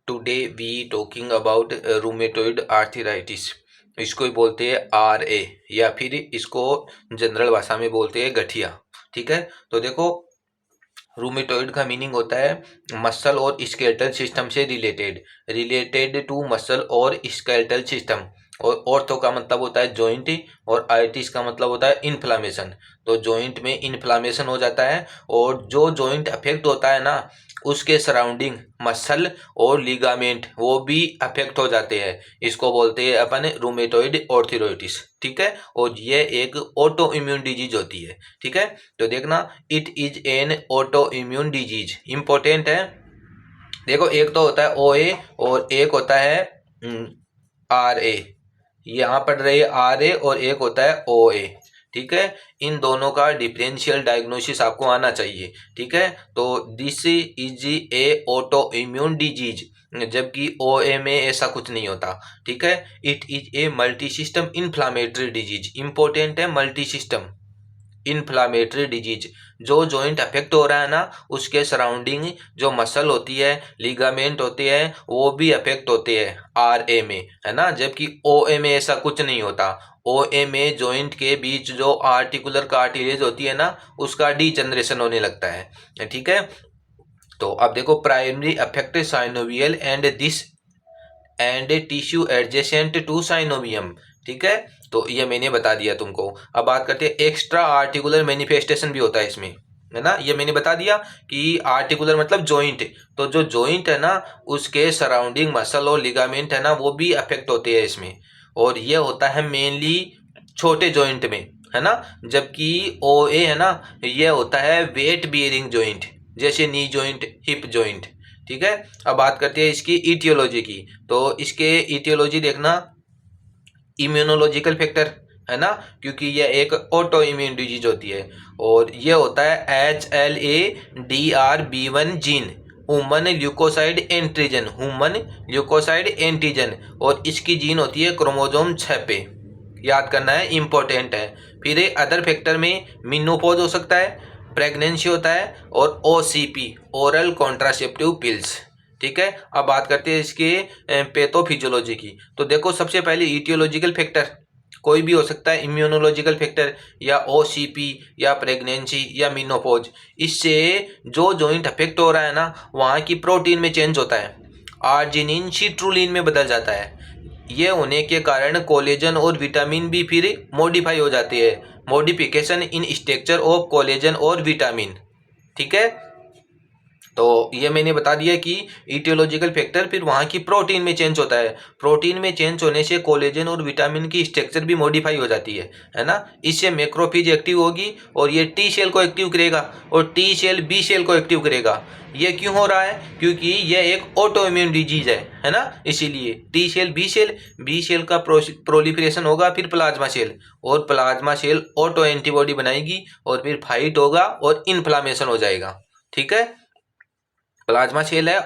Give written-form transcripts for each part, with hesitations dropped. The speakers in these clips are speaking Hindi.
Today we talking about rheumatoid arthritis. इसको ही बोलते हैं RA, या फिर इसको जनरल भाषा में बोलते हैं गठिया। ठीक है, तो देखो रूमेटॉइड का मीनिंग होता है मसल और स्केलेटल सिस्टम से रिलेटेड टू मसल और स्केलेटल सिस्टम। और ऑर्थो का मतलब होता है जॉइंट, और आइटिस का मतलब होता है इन्फ्लामेशन। तो जॉइंट में इन्फ्लामेशन हो जाता है, और जो जॉइंट अफेक्ट होता है ना उसके सराउंडिंग मसल और लिगामेंट वो भी अफेक्ट हो जाते हैं। इसको बोलते हैं अपन रूमेटॉइड आर्थराइटिस। ठीक है, और ये एक ऑटो इम्यून डिजीज होती है। ठीक है, तो देखना it is an auto immune disease, important है। देखो एक तो होता है OA और एक होता है RA। यहाँ पढ़ रही है RA और एक होता है OA। ठीक है, इन दोनों का डिफरेंशियल डायग्नोसिस आपको आना चाहिए। ठीक है, तो this is a auto immune disease, जबकि OA में ऐसा कुछ नहीं होता। ठीक है, it is a multi system inflammatory disease, important है मल्टी सिस्टम इन्फ्लामेटरी डिजीज। जो जॉइंट अफेक्ट हो रहा है ना उसके सराउंडिंग जो मसल होती है, लिगामेंट होते हैं, वो भी अफेक्ट होते हैं RA में, है ना, जबकि OA में ऐसा कुछ नहीं होता। OA में जॉइंट के बीच जो आर्टिकुलर कार्टिलेज होती है ना उसका डीजनरेशन होने लगता है। ठीक है, तो अब देखो primary affect synovial and tissue adjacent to synovium. ठीक है, तो ये मैंने बता दिया तुमको। अब बात करते हैं एक्स्ट्रा आर्टिकुलर मैनिफेस्टेशन भी होता है इसमें, है ना। ये मैंने बता दिया कि आर्टिकुलर मतलब जॉइंट, तो जो जॉइंट है ना उसके सराउंडिंग मसल और लिगामेंट है ना वो भी अफेक्ट होते हैं इसमें। और ये होता है मेनली छोटे जॉइंट में, है ना, जबकि OA है ना ये होता है वेट बियरिंग जॉइंट, जैसे नी जॉइंट, हिप जॉइंट। ठीक है, अब बात करते हैं इसकी इटियोलॉजी की। तो इसके इटियोलॉजी देखना इम्यूनोलॉजिकल फैक्टर, है ना, क्योंकि यह एक ऑटो इम्यून डिजीज होती है। और ये होता है HLA-DR-B1 gene, human leukocyte antigen, और इसकी जीन होती है क्रोमोसोम 6 पे, याद करना है, इंपॉर्टेंट है। फिर अदर फैक्टर में मेनोपॉज हो सकता है, प्रेगनेंसी होता है, और OCP ओरल कॉन्ट्रासेप्टिव पिल्स। ठीक है, अब बात करते हैं इसके पैथोफिजियोलॉजी की। तो देखो सबसे पहले इटियोलॉजिकल फैक्टर कोई भी हो सकता है, इम्यूनोलॉजिकल फैक्टर या OCP या प्रेगनेंसी या मेनोपॉज। इससे जो जॉइंट अफेक्ट हो रहा है ना वहाँ की प्रोटीन में चेंज होता है, आर्जिनिन सिट्रुलिन में बदल जाता है। ये होने के कारण कोलेजन और विटामिन भी फिर मॉडिफाई हो जाती है, modification in structure of collagen और विटामिन। ठीक है, तो ये मैंने बता दिया कि इटियोलॉजिकल फैक्टर फिर वहाँ की प्रोटीन में चेंज होता है, प्रोटीन में चेंज होने से कोलेजन और विटामिन की स्ट्रक्चर भी मॉडिफाई हो जाती है ना। इससे मैक्रोफेज एक्टिव होगी और ये T सेल को एक्टिव करेगा और T सेल B सेल को एक्टिव करेगा। ये क्यों हो रहा है? क्योंकि ये एक ऑटो इम्यून डिजीज है ना, इसीलिए T सेल B सेल का प्रोलिफरेशन होगा, फिर प्लाज्मा सेल, और प्लाज्मा सेल ऑटो एंटीबॉडी बनाएगी और फिर फाइट होगा और इन्फ्लामेशन हो जाएगा। ठीक है, प्लाज्मा सेल है,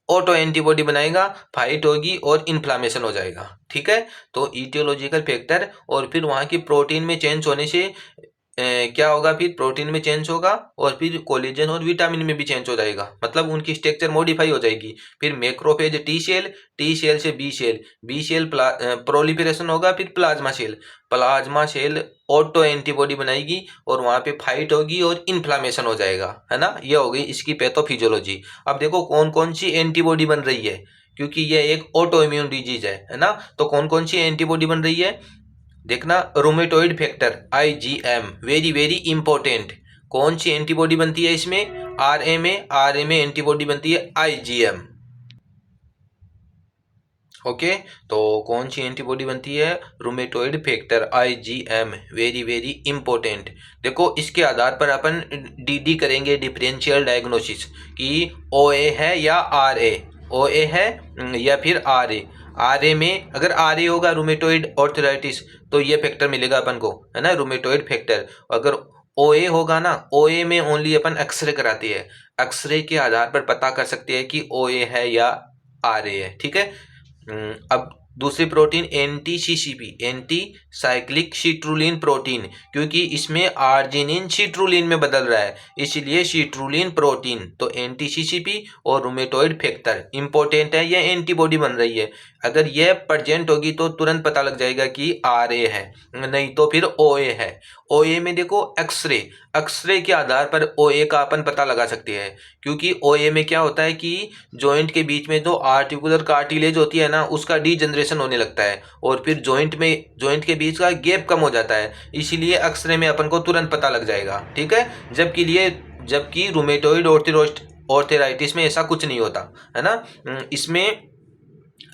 ऑटो एंटीबॉडी बनाएगा, फाइट होगी और इन्फ्लामेशन हो जाएगा। ठीक है, तो इटियोलॉजिकल फैक्टर और फिर वहाँ की प्रोटीन में चेंज होने से क्या होगा, फिर प्रोटीन में चेंज होगा और फिर कोलेजन और विटामिन में भी चेंज हो जाएगा, मतलब उनकी स्ट्रक्चर मॉडिफाई हो जाएगी। फिर मैक्रोफेज T सेल से B सेल प्रोलिफरेशन होगा, फिर प्लाज्मा सेल ऑटो एंटीबॉडी बनाएगी और वहाँ पे फाइट होगी और इन्फ्लामेशन हो जाएगा, है ना। ये हो गई इसकी पैथोफिजियोलॉजी। अब देखो कौन कौन सी एंटीबॉडी बन रही है, क्योंकि ये एक ऑटो इम्यून डिजीज है ना, तो कौन कौन सी एंटीबॉडी बन रही है देखना। Rheumatoid factor IgM, very very important. कौन सी एंटीबॉडी बनती है इसमें? RA में एंटीबॉडी बनती है IgM। ओके, तो कौन सी एंटीबॉडी बनती है? Rheumatoid factor IgM, very very important. देखो इसके आधार पर अपन DD करेंगे, डिफरेंशियल डायग्नोसिस, कि OA है या OA है या फिर RA में अगर RA होगा रूमेटॉइड आर्थराइटिस तो ये फैक्टर मिलेगा अपन को, है ना, रूमेटॉइड फैक्टर। अगर OA होगा ना, OA में ओनली अपन एक्सरे कराती है, एक्सरे के आधार पर पता कर सकते हैं कि OA है या RA है। ठीक है, अब दूसरी protein NTCCP, anti cyclic citrulline protein, क्योंकि इसमें आर्जिनिन सिट्रुलिन में बदल रहा है, इसलिए सिट्रुलिन प्रोटीन। तो NTCCP और रूमेटॉइड फैक्टर इंपॉर्टेंट है, ये एंटीबॉडी बन रही है। अगर ये प्रेजेंट होगी तो तुरंत पता लग जाएगा कि RA है, नहीं तो फिर OA है। OA में देखो एक्सरे के आधार पर OA का अपन पता लगा सकते हैं, क्योंकि OA में क्या होता है कि जॉइंट के बीच में जो आर्टिकुलर कार्टिलेज होती है ना, उसका डीजनरेशन होने लगता है और फिर जॉइंट के बीच का गैप कम हो जाता है, इसीलिए एक्सरे में अपन को तुरंत पता लग जाएगा। ठीक है, जबकि रूमेटॉइड ऑर्थराइटिस में ऐसा कुछ नहीं होता है ना। इसमें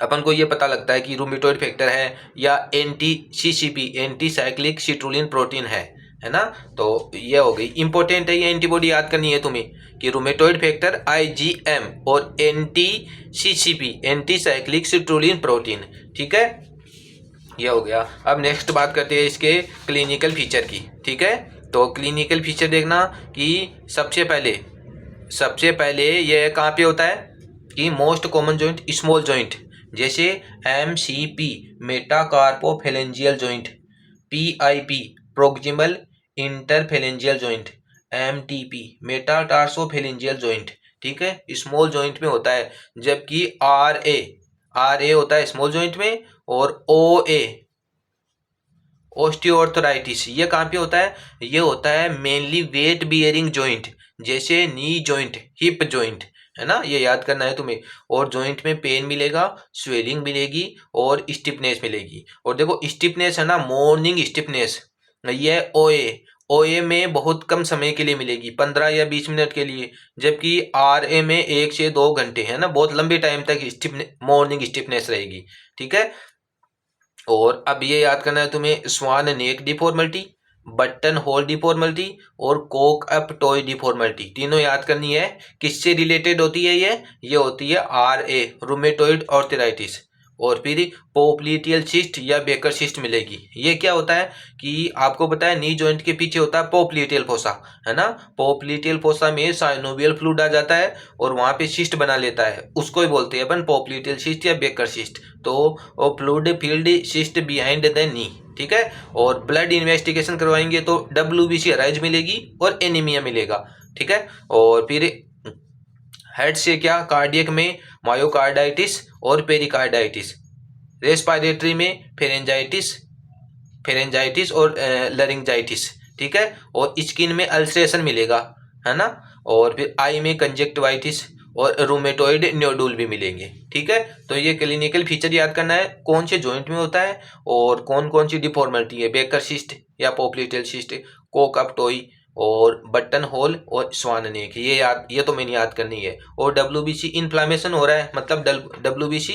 अपन को ये पता लगता है कि रूमेटॉइड फैक्टर है या NTCCP, anti cyclic citrulline protein है ना। तो ये हो गई इंपॉर्टेंट है, ये एंटीबॉडी याद करनी है तुम्हें कि रूमेटॉइड फैक्टर IgM और NTCCP, anti cyclic citrulline protein. ठीक है, ये हो गया। अब नेक्स्ट बात करते हैं इसके क्लिनिकल फीचर की। ठीक है, तो क्लिनिकल फीचर देखना कि सबसे पहले ये कहाँ पे होता है कि most common joint small joint, जैसे MCP metacarpophalangeal joint, PIP proximal interphalangeal joint, MTP metatarsophalangeal joint. ठीक है, स्मॉल जॉइंट में होता है, जबकि RA होता है स्मॉल जॉइंट में, और OA ऑस्टियोआर्थराइटिस ये कहाँ पे होता है, ये होता है मेनली वेट बियरिंग जॉइंट, जैसे नी जॉइंट, हिप जॉइंट, है ना, ये याद करना है तुम्हें। और जॉइंट में पेन मिलेगा, स्वेलिंग मिलेगी और स्टिफनेस मिलेगी। और देखो स्टिफनेस है ना, मॉर्निंग स्टिफनेस, ये OA में बहुत कम समय के लिए मिलेगी, 15 या 20 मिनट के लिए, जबकि RA में 1 से 2 घंटे, है ना, बहुत लंबे टाइम तक मॉर्निंग स्टिफनेस रहेगी। ठीक है, और अब ये याद करना है तुम्हें, स्वान नेक डिफॉर्मिटी, बटन होल डिफॉर्मिटी और कोक अप टॉय डिफॉर्मिटी, तीनों याद करनी है। किससे रिलेटेड होती है ये होती है RA, रूमेटॉइड ऑर्थराइटिस। और फिर पोप्लिटियल सिस्ट या बेकर सिस्ट मिलेगी। ये क्या होता है कि आपको पता है नी जॉइंट के पीछे होता है पोप्लिटियल फोसा, है ना, पोप्लिटियल फोसा में साइनोवियल फ्लूइड आ जाता है और वहां पे सिस्ट बना लेता है, उसको ही बोलते हैं अपन पोप्लिटियल सिस्ट या बेकर सिस्ट। तो fluid field cyst behind the knee. ठीक है, और ब्लड इन्वेस्टिगेशन करवाएंगे तो WBC अराइज मिलेगी और एनीमिया मिलेगा। ठीक है, और फिर हेड से क्या, कार्डियक में मायोकार्डाइटिस और पेरिकार्डाइटिस, रेस्पिरेटरी में फेरेंजाइटिस और लरिंजाइटिस। ठीक है, और स्किन में अल्सरेशन मिलेगा, है ना, और फिर आई में कंजक्टिवाइटिस और रूमेटॉइड न्योडुल भी मिलेंगे। ठीक है, तो ये क्लिनिकल फीचर याद करना है, कौन से जॉइंट में होता है और कौन कौन सी डिफॉर्मिटी है, बेकर सिस्ट या popliteal cyst, Coke up toy और बटन होल और स्वान नेक, ये तो मैंने याद करनी है। और WBC इन्फ्लामेशन हो रहा है, मतलब WBC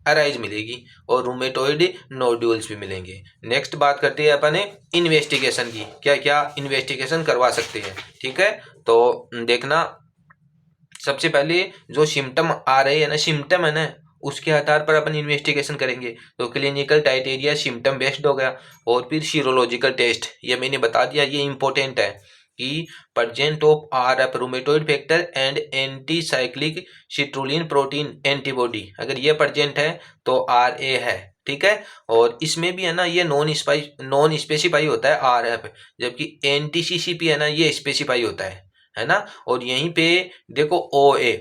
अराइज मिलेगी और रूमेटॉइड नोड्यूल्स भी मिलेंगे। नेक्स्ट बात करते हैं अपन इन्वेस्टिगेशन की, क्या क्या इन्वेस्टिगेशन करवा सकते हैं। ठीक है, तो देखना, सबसे पहले जो सिम्टम आ रहे हैं ना, सिम्टम है ना, उसके आधार पर अपन इन्वेस्टिगेशन करेंगे। तो क्लिनिकल क्राइटेरिया सिम्टम बेस्ड हो गया, और फिर सीरोलॉजिकल टेस्ट, ये मैंने बता दिया, ये इंपॉर्टेंट है कि present of RF rheumatoid factor and anti cyclic citrulline protein antibody, अगर ये प्रेजेंट है तो RA है। ठीक है, और इसमें भी है ना, ये नॉन स्पेसिफाई होता है RF, जबकि NTCCP है ना, ये स्पेसिफाई होता है ना। और यहीं पे देखो OA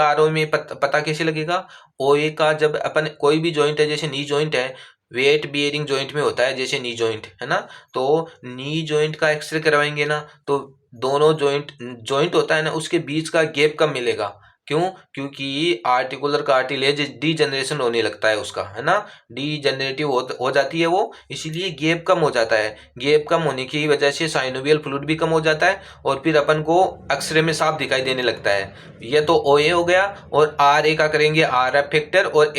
RO में पता कैसे लगेगा, OA का जब अपन कोई भी जॉइंट है, जैसे नी जॉइंट है, वेट बियरिंग जॉइंट में होता है, जैसे नी जॉइंट है ना, तो नी जॉइंट का एक्सरे करवाएंगे ना, तो दोनों जॉइंट होता है ना, उसके बीच का गैप कम मिलेगा। क्यों, क्योंकि आर्टिकुलर कार्टिलेज डीजनरेशन होने लगता है उसका, है ना, डीजनरेटिव हो जाती है वो, इसीलिए गैप कम हो जाता है। गैप कम होने की वजह से साइनोवियल फ्लूइड भी कम हो जाता है और फिर अपन को एक्सरे में साफ दिखाई देने लगता है। ये तो OA हो गया, और RA का करेंगे RF फैक्टर और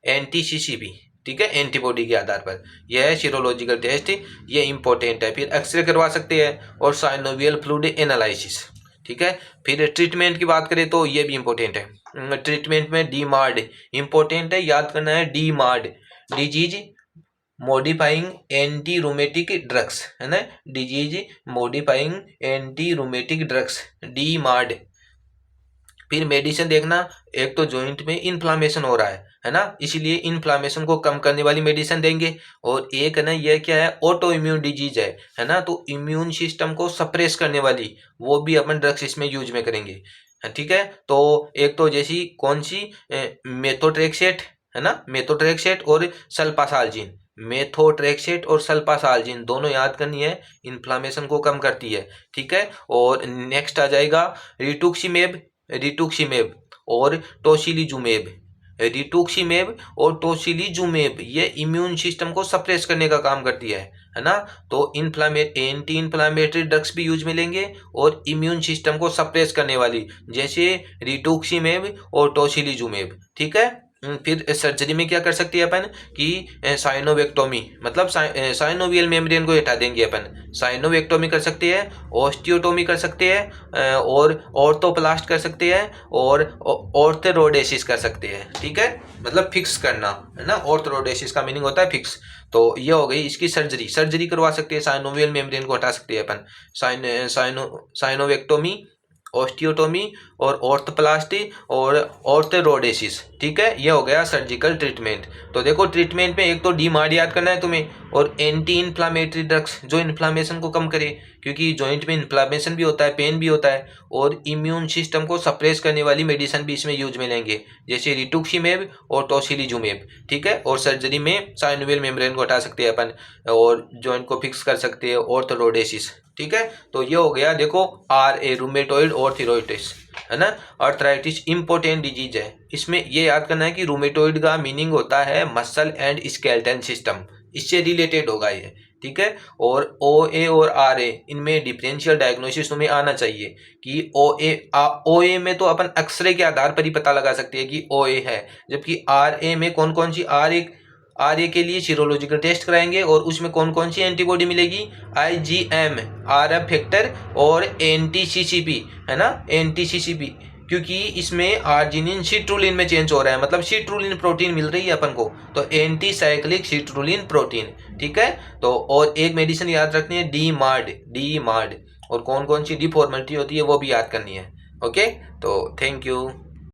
NTCCP। ठीक है, एंटीबॉडी के आधार पर यह है सीरोलॉजिकल टेस्ट, ये इंपॉर्टेंट है। फिर एक्सरे करवा सकते हैं और साइनोवियल फ्लूइड एनालिसिस। ठीक है, फिर ट्रीटमेंट की बात करें तो ये भी इंपॉर्टेंट है। ट्रीटमेंट में DMARD इंपॉर्टेंट है, याद करना है, DMARD, disease modifying anti rheumatic drugs, है ना, disease modifying anti rheumatic drugs, DMARD। फिर मेडिसिन देखना, एक तो जॉइंट में इन्फ्लामेशन हो रहा है ना, इसीलिए इन्फ्लामेशन को कम करने वाली मेडिसिन देंगे। और एक है ना, ये क्या है, ऑटो इम्यून डिजीज है ना, तो इम्यून सिस्टम को सप्रेस करने वाली वो भी अपन ड्रग्स इसमें यूज में करेंगे। ठीक है, तो एक तो जैसी कौन सी, मेथोट्रेक्सेट है ना, मेथोट्रेक्सेट और सल्पासाल्जिन। मेथोट्रेक्सेट और सल्पासाल्जिन दोनों याद करनी है, इन्फ्लामेशन को कम करती है। ठीक है, और नेक्स्ट आ जाएगा रिटुक्सीमेब, रिटुक्सीमेब और टोसिलीजुमेब। रिटुक्सीमेब और टोसिलीजुमेब ये इम्यून सिस्टम को सप्रेस करने का काम करती है ना, तो एंटी इन्फ्लामेटरी ड्रग्स भी यूज में लेंगे और इम्यून सिस्टम को सप्रेस करने वाली, जैसे रिटुक्सीमेब और टोसिलीजुमेब। ठीक है, फिर सर्जरी में क्या कर सकते हैं अपन कि साइनोवेक्टोमी, मतलब साइनोवियल मेम्ब्रेन को हटा देंगे अपन, साइनोवेक्टोमी कर सकते हैं, ऑस्टियोटोमी कर सकते हैं, और ऑर्थोप्लास्ट कर सकते हैं, और ऑर्थोरोडेसिस कर सकते हैं। ठीक है, मतलब फिक्स करना है ना, ऑर्थोरोडेसिस का मीनिंग होता है फिक्स। तो ये हो गई इसकी सर्जरी, सर्जरी करवा सकते हैं, साइनोवियल मेम्ब्रेन को हटा सकते हैं अपन, साइनोवेक्टोमी, ऑस्टियोटोमी और ऑर्थोप्लास्टी और ऑर्थोरोडेसिस। ठीक है, ये हो गया सर्जिकल ट्रीटमेंट। तो देखो ट्रीटमेंट में एक तो डीमार्ड याद करना है तुम्हें, और एंटी इन्फ्लामेटरी ड्रग्स जो इन्फ्लामेशन को कम करे, क्योंकि जॉइंट में इन्फ्लामेशन भी होता है, पेन भी होता है, और इम्यून सिस्टम को सप्रेस करने वाली मेडिसिन भी इसमें यूज में लेंगे, जैसे रिटुक्सीमेब और टोसिलीजुमेब। ठीक है, और सर्जरी में साइनोवियल मेम्ब्रेन को हटा सकते हैं अपन, और जॉइंट को फिक्स कर सकते हैं, ऑर्थोरोडेसिस। ठीक है, तो ये हो गया देखो RA, रूमेटॉइड आर्थराइटिस है ना, आर्थराइटिस इंपॉर्टेंट डिजीज है। इसमें ये याद करना है कि रूमेटॉइड का मीनिंग होता है मसल एंड स्केलेटन सिस्टम, इससे रिलेटेड होगा ये। ठीक है, और OA और RA इनमें डिफरेंशियल डायग्नोसिस तुम्हें आना चाहिए कि OA में तो अपन एक्सरे के आधार पर ही पता लगा सकते हैं कि OA है, जबकि RA में कौन कौन सी, RA के लिए सीरोलॉजिकल टेस्ट कराएंगे और उसमें कौन कौन सी एंटीबॉडी मिलेगी, IgM, RF फैक्टर और NTCCP है ना, NTCCP, क्योंकि इसमें आर्जिनिन सिट्रुलिन में चेंज हो रहा है, मतलब सिट्रुलिन प्रोटीन मिल रही है अपन को, तो एंटी साइक्लिक सिट्रुलिन प्रोटीन। ठीक है, तो और एक मेडिसिन याद रखनी है डीमार्ड, और कौन कौन सी डिफॉर्मिटी होती है वो भी याद करनी है। ओके, तो थैंक यू।